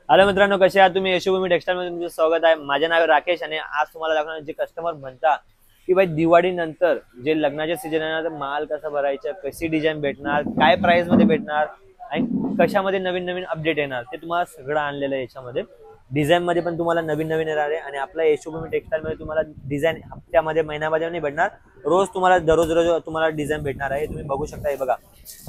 Hello मित्रांनो, कसे आहात तुम्ही? यशोभूमी टेक्सटाईल मध्ये तुमचं स्वागत आहे। माझे नाव राकेश आणि आज तुम्हाला दाखवणार जे कस्टमर म्हणता की भाई दिवाळी नंतर जे लग्नाचे सीजन आहे ना, माल कसा भरायचा, कशी डिझाईन भेटणार, काय प्राइस मध्ये भेटणार आणि कशामध्ये नवीन नवीन अपडेट येणार ते तुम्हाला सगळं आणलेलं आहे। याच्यामध्ये डिझाईन मध्ये पण तुम्हाला नवीन नवीन येणार आहे आणि आपल्या यशोभूमी टेक्सटाईल मध्ये तुम्हाला डिझाईन हप्त्यामध्ये महिन्यामध्ये नाही भेटणार, रोज तुम्हाला दररोज तुम्हाला डिझाइन भेटणार आहे। तुम्ही बघू शकता, हे बघा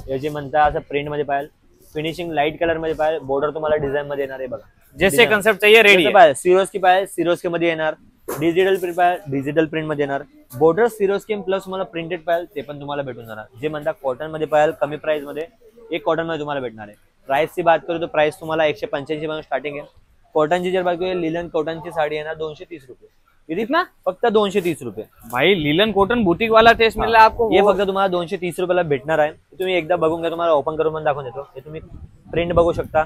हे जे म्हणता असं प्रिंट मध्ये पाहिजे, फिनिशिंग लाइट कलर मध्ये पाहिजे, बॉर्डर तुम्हाला डिझाइन मध्ये येणार आहे। बघा जैसे कंसेप्ट चाहिए रेडी है। सिरोस्की पाहिजे सिरोस्की मध्ये येणार, डिजिटल प्रिंट पाहिजे डिजिटल प्रिंट मध्ये येणार, बॉर्डर सिरोस्की प्लस तुम्हाला प्रिंटेड पाहिजे ते पण तुम्हाला भेटून जाणार। जे म्हणता कॉटन मध्ये पाहिजे कमी प्राइस मध्ये, एक कॉटन मध्ये तुम्हाला भेटणार आहे। प्राइस ची बात करू तो प्राइस तुम्हाला 185 पासून स्टार्टिंग आहे। कॉटनची जर बात करू, लिलन कॉटनची साडी येणार 230 रुपये। कितना? फक्त 230 रुपये। भाई लिलन कॉटन बुटीक वाला टेस्ट मिल रहा है आपको, ये फक्त तुम्हाला 230 रुपयाला भेटणार आहे। तुम्ही एकदा बघून घ्या, तुम्हाला ओपन करून पण दाखवून देतो। हे तुम्ही प्रिंट बघू शकता,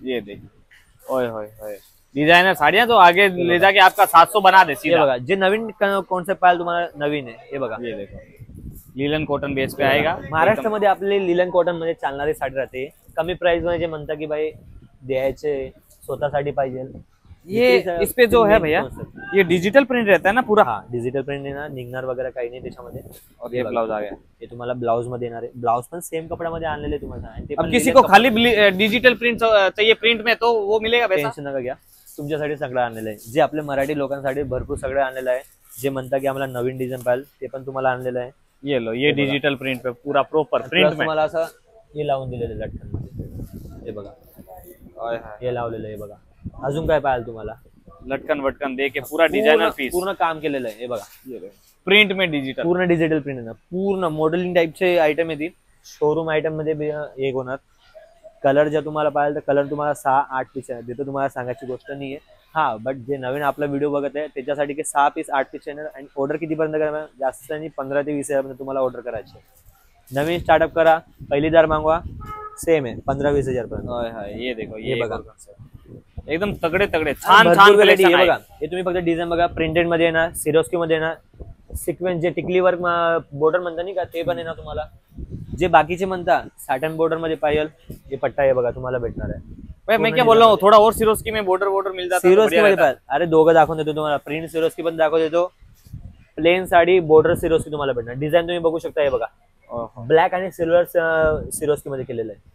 ये देखो ओए होए होए डिजाइनर साड़ियां तो आगे ले जाके आपका 700 बना दे हे सीधा। बघा जे नवीन कॉन्सेप्ट पाहिजे तुम्हाला नवीन आहे, हे बघा ये देखो लिलन कॉटन बेस पे आएगा। महाराष्ट्रामध्ये आपले लिलन कॉटन मध्ये चालणारी साडी राहते कमी प्राइस मध्ये। जे म्हणता की भाई द्यायचे स्वतःसाठी पाहिजे, ये इस पे जो है भैया ये डिजिटल प्रिंट रहता है ना पूरा। हाँ डिजिटल प्रिंट ना, निघणार वगैरे काही नाही त्याच्यामध्ये। और ये ब्लाउज आ गया, हे तुम्हाला ब्लाउज मध्ये येणार आहे। ब्लाउज पण सेम कपड्यामध्ये आणलेले तुम्हाला आणि ते अब पण किसी को खाली डिजिटल प्रिंट चाहिए प्रिंट में तो वो मिलेगा पैसा। टेन्शन नका घ्या, तुमच्यासाठी सगळं आणलेलं आहे। जे आपले मराठी लोकांसाठी भरपूर सगळं आणलेलं आहे। जे म्हणता की आम्हाला नवीन डिझाइन पाहिजे ते पण तुम्हाला आणलेलं आहे। ये लो ये डिजिटल प्रिंट पे पूरा प्रॉपर प्रिंट में तुम्हाला असं हे लावून दिलेलं आहे लटकन मध्ये, हे बघा हे लावलेलं आहे। बघा अजून काय पाहिजे तुम्हाला? लटकन वटकन दे के पूरा डिजाइनर पीस पूर्ण काम केलेलं आहे। हे बघा प्रिंट में डिजिटल, पूर्ण डिजिटल प्रिंट आहे ना, पूर्ण मॉडेलिंग टाइपचे आयटम येतील। शोरूम आयटम मध्ये एक होणार। कलर जर तुम्हाला पाहिजे तर कलर तुम्हाला 6-8 पीस आहे, तिथं तुम्हाला सांगायची गोष्ट नाहीये। हा बट जे नवीन आपला व्हिडिओ बघत आहे त्याच्यासाठी की 6 पीस 8 पीस येणार आणि ऑर्डर कितीपर्यंत करा? जास्त नाही 15 ते 20 हजारपर्यंत तुम्हाला ऑर्डर करायची आहे। नवीन स्टार्टअप करा, पहिलीदार मागवा, सेम आहे 15-20 हजार पर्यंत। ये देखो ये ये बघा एकदम तगड़े तगड़े छान भरपूर छान variety कलेक्शन आहे। आहे। बघा हे तुम्ही फक्त डिझाइन बघा, प्रिंटेड मध्ये येणार, सिरोस्की मध्ये येणार, सिक्वेन्स जे टिकली वर्क बॉर्डर म्हणता नाही का ते पण येणार तुम्हाला। जे बाकीचे म्हणता सॅटन बॉर्डर मध्ये पाहिजे हे पट्टा आहे बघा तुम्हाला भेटणार आहे। भाई मैं क्या बोल रहा हूँ, थोड़ा और सिरोस्की में बॉर्डर बॉर्डर मिल जाता है तो सिरोस्की बढ़िया मध्ये रहता है। पाहिजे, अरे दोघं दाखवून देतो तुम्हाला। प्रिंट सिरोस्की पण दाखवून देतो, प्लेन साडी बॉर्डर सिरोस्की तुम्हाला भेटणार। डिझाइन तुम्ही बघू शकता, हे बघा ब्लॅक आणि सिल्वर सिरोस्की मध्ये केलेलं आहे।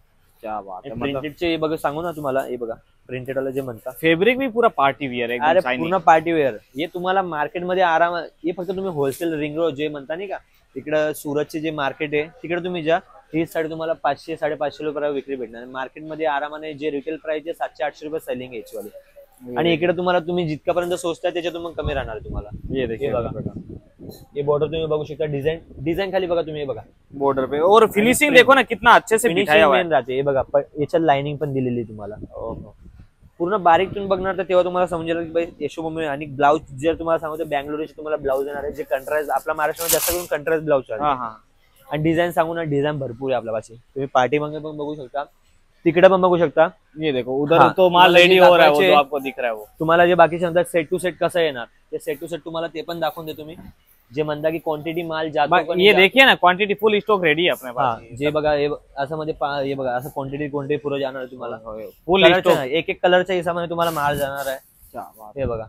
क्या बात है, मतलब प्रिंटेडचे बघा सांगू ना तुम्हाला, हे बघा प्रिंटेड वाला जे म्हणता फैब्रिक भी पूरा पार्टी वियर है, अरे एकदम शाइनी। पूर्ण पार्टी वेअर। हे तुम्हाला मार्केटमध्ये आराम, हे फक्त तुम्ही होलसेल रिंग रोड जे म्हणता नाही का, तिकडं सुरतचे जे मार्केट आहे तिकडे तुम्ही जा, ही साडी तुम्हाला 500-550 रुपये विक्री भेटणार। मार्केटमध्ये आरामाने जे रिटेल प्राइस आहे 700-800 रुपये सेलिंग आहे याची। आणि इकडे तुम्हाला तुम्ही जितकापर्यंत सोचताय त्याच्यातून मग कमी राहणार तुम्हाला। ये देखिए बघा हे बॉर्डर तुम्ही बघू शकता, डिझाइन खाली बघा तुम्ही, हे बघा बॉर्डर पे और फिनिशिंग देखो ना कितना अच्छे से बिठाया हुआ है। मेन राहते। हे बघा याच्यात लाइनिंग पण दिलेली आहे तुम्हाला। पूर्ण बारीक तुम्ही बघणार तर तेव्हा तुम्हाला समजेल की भाई यशोभूमी। आणि ब्लाउज जर तुम्हाला सांगतो बँगलोरचे तुम्हाला ब्लाउज येणार आहे, जे कंट्रास्ट आपल्या महाराष्ट्रामध्ये जास्त करून कंट्रास्ट ब्लाउज आहे। आणि डिझाइन सांगू ना, डिझाइन भरपूर आहे आपल्या पाशी। तुम्ही पार्टी मागे पण बघू शकता, तिकडे पण बघू शकता। ये देखो उधर तो माल रेडी हो रहा है, वो जो आपको दिख रहा है वो। तुम्हाला जे बाकी सांगतात सेट टू सेट कसं येणार, ते सेट टू सेट तुम्हाला ते पण दाखवून देतो मी। जे म्हणता की क्वांटिटी माल जातो, ये देखिए ना क्वांटिटी फुल स्टॉक रेडी है अपने पास। जे बघा हे असं मध्ये हे बघा असं क्वांटिटी पुरं जाणार आहे तुम्हाला। फुल स्टॉक एक एक कलरच्या हिसाबाने तुम्हाला माल जाणार आहे। हे बघा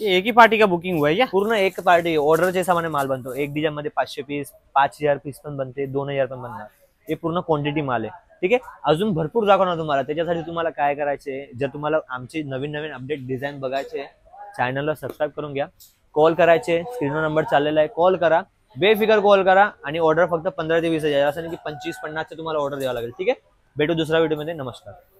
ये एक ही पार्टी का बुकिंग हुआ है क्या? पूर्ण एक पार्टी ऑर्डरच्या हिसाबाने माल बनतो। एक डिझाइन मध्ये 500 पीस 5000 पीस पण बनते, 2000 पण बनणार। हे पूर्ण क्वांटिटी माल आहे, ठीक आहे। अजून भरपूर दाखवणार तुम्हाला। त्याच्यासाठी तुम्हाला काय करायचे, जर तुम्हाला आमची नवीन नवीन अपडेट डिझाइन बघायचे, चॅनलला सबस्क्राईब करून घ्या, कॉल करायचे, स्क्रीनवर नंबर चाललेला आहे, कॉल करा, बेफिकर कॉल करा। आणि ऑर्डर फक्त 15 ते 20 हजार, असं नाही की 25-50 तुम्हाला ऑर्डर द्यावा लागेल, ठीक आहे। भेटू दुसऱ्या व्हिडिओ मध्ये, नमस्कार।